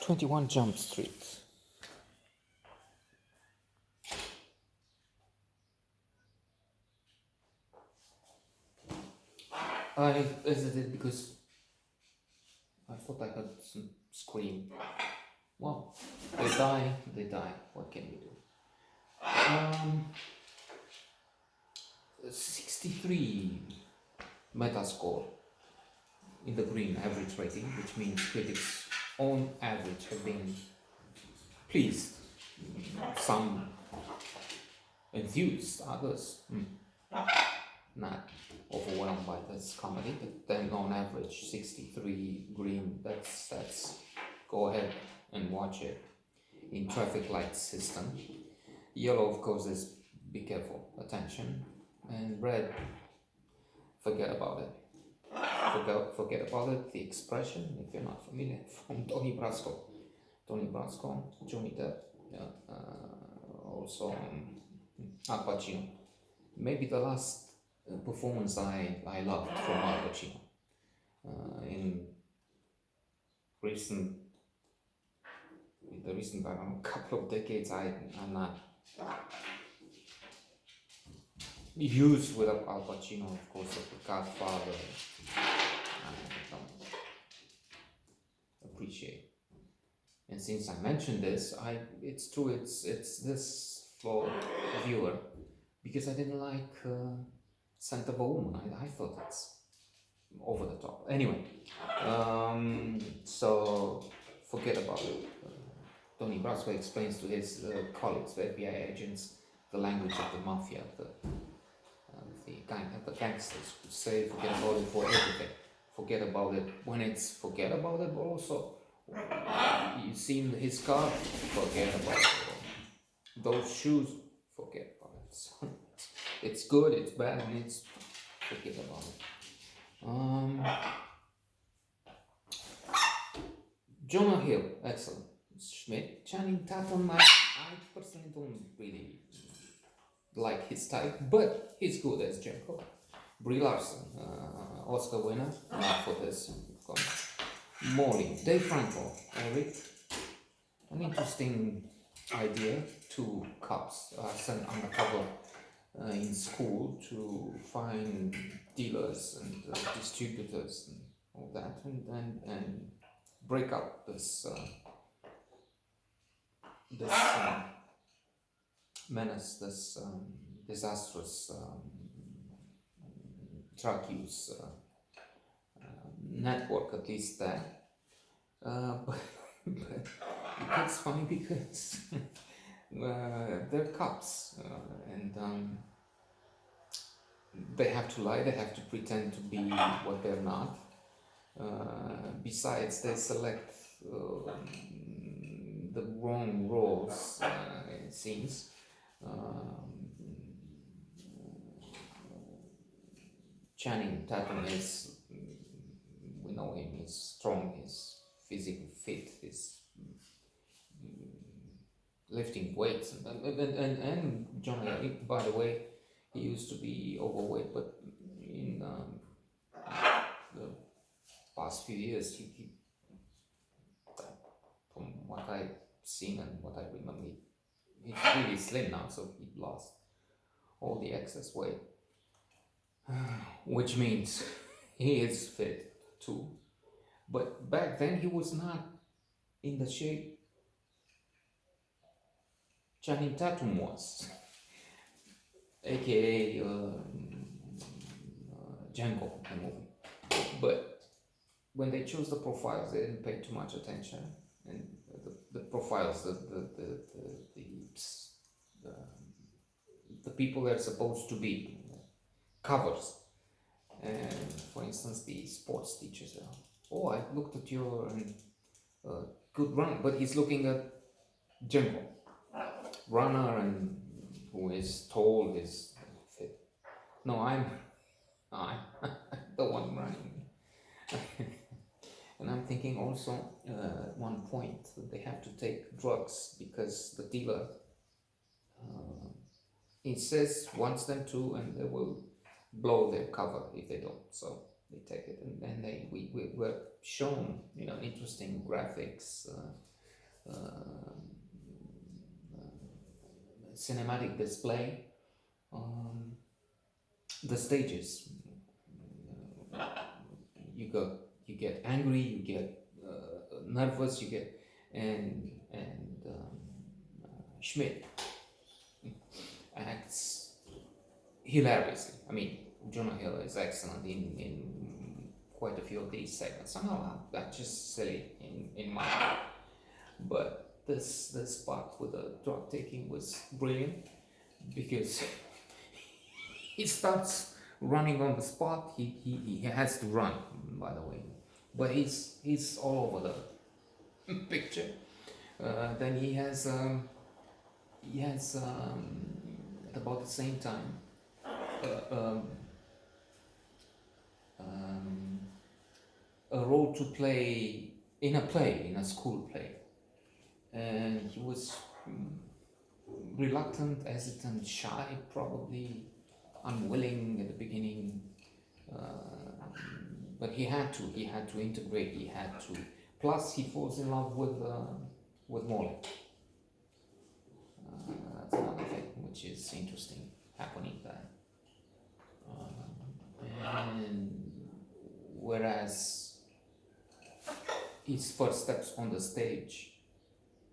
21 Jump Street. I hesitated because I thought I heard some scream. Well, they die. What can we do? 63 Metascore in the green average rating, which means critics on average have been pleased. Some enthused, others not overwhelmed by this comedy, but then on average 63 green. That's go ahead and watch it. In traffic light system, yellow of course is be careful, attention, and red, forget about it. Forget about it. The expression, if you're not familiar, from Tony Brasco, Johnny Depp, also Al Pacino. Maybe the last performance I loved from Al Pacino in the recent I don't know, couple of decades. I'm not used with Al Pacino, of course, of The Godfather. I don't appreciate. And since I mentioned this, it's true. It's this for viewer because I didn't like Scent of a Woman. I thought it's over the top. Anyway, so forget about it. Tony Brasco explains to his colleagues, the FBI agents, the language of the mafia, the gangsters who say forget about it for everything. Forget about it when it's forget about it, but also you seen his car, forget about it. Those shoes, forget about it. So it's good, it's bad, and it's forget about it. Jonah Hill, excellent. Schmidt, Channing Tatum, I personally don't really like his type, but he's good as Jericho. Brie Larson, Oscar winner, not for this, of course. Molly, Dave Franco, Eric, an interesting idea. Two cops are sent undercover in school to find dealers and distributors and all that, and break up this menace, this disastrous drug use network, at least that. But it's funny because they're cops and they have to lie, they have to pretend to be what they're not. Besides, they select the wrong roles, it seems. Channing Tatum is, we know him, he's strong, he's physically fit, he's lifting weights, and Johnny, by the way, he used to be overweight, but in the past few years, he from what I've seen and what I remember, he's really slim now, so he lost all the excess weight, which means he is fit too. But back then he was not in the shape Channing Tatum was, aka Django, the movie. But when they chose the profiles, they didn't pay too much attention, and the profiles, the people they're supposed to be, covers. And for instance, the sports teachers. Oh, I looked at your good run, but he's looking at Django, runner, and who is tall, is fit. No, I'm the one running. And I'm thinking also at one point they have to take drugs because the dealer he says wants them to, and they will blow their cover if they don't. So they take it, and then we were shown interesting graphics cinematic display, um, the stages. You get angry, you get nervous, you get and Schmidt acts hilariously. I mean, Jonah Hill is excellent in quite a few of these segments. Somehow that's just silly in my head. But this part with the drug taking was brilliant because he starts running on the spot. He has to run, by the way, but he's all over the picture. Then he has at about the same time uh, um, um, a role to play in a school play, and he was reluctant, hesitant, shy, probably unwilling at the beginning, but he had to integrate, he had to. Plus, he falls in love with Molly. That's another thing which is interesting happening there. And whereas his first steps on the stage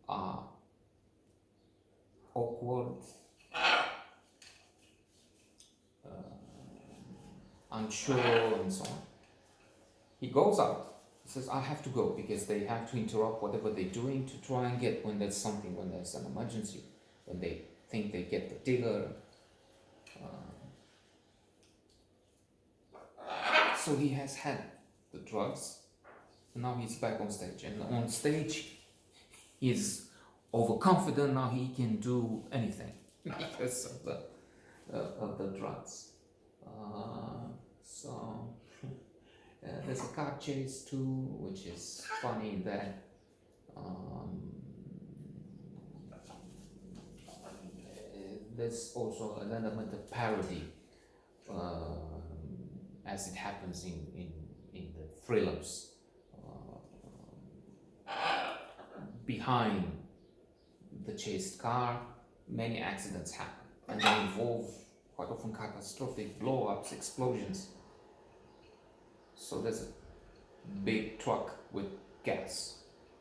are awkward, unsure, and so on, he goes out. He says, I have to go because they have to interrupt whatever they're doing to try and get when there's something, when there's an emergency, when they think they get the digger. So he has had the drugs, and now he's back on stage. And on stage, he's overconfident. Now he can do anything because of the drugs. So there's a car chase too, which is funny that there's also an element of parody as it happens in the thrillers. Behind the chased car, many accidents happen, and they involve quite often catastrophic blow-ups, explosions. So there's a big truck with gas.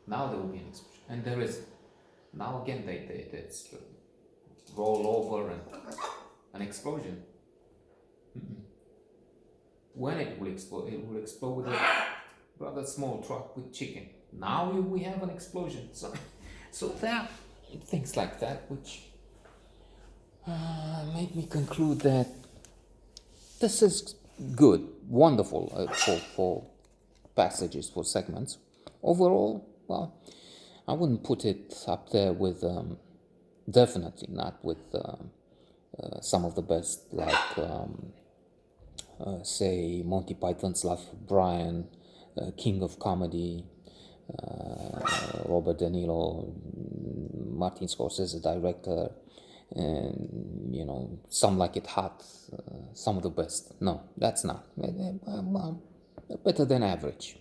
Now there will be an explosion, and there is. Now again they roll over and an explosion. When it will explode with a rather small truck with chicken. Now we have an explosion. So there are things like that which made me conclude that this is good, wonderful for passages, for segments. Overall, well, I wouldn't put it up there with, definitely not with some of the best, like say Monty Python's Life of Brian, King of Comedy, Robert De Niro, Martin Scorsese, director, and Some Like It Hot, some of the best. No, that's not. Better than average.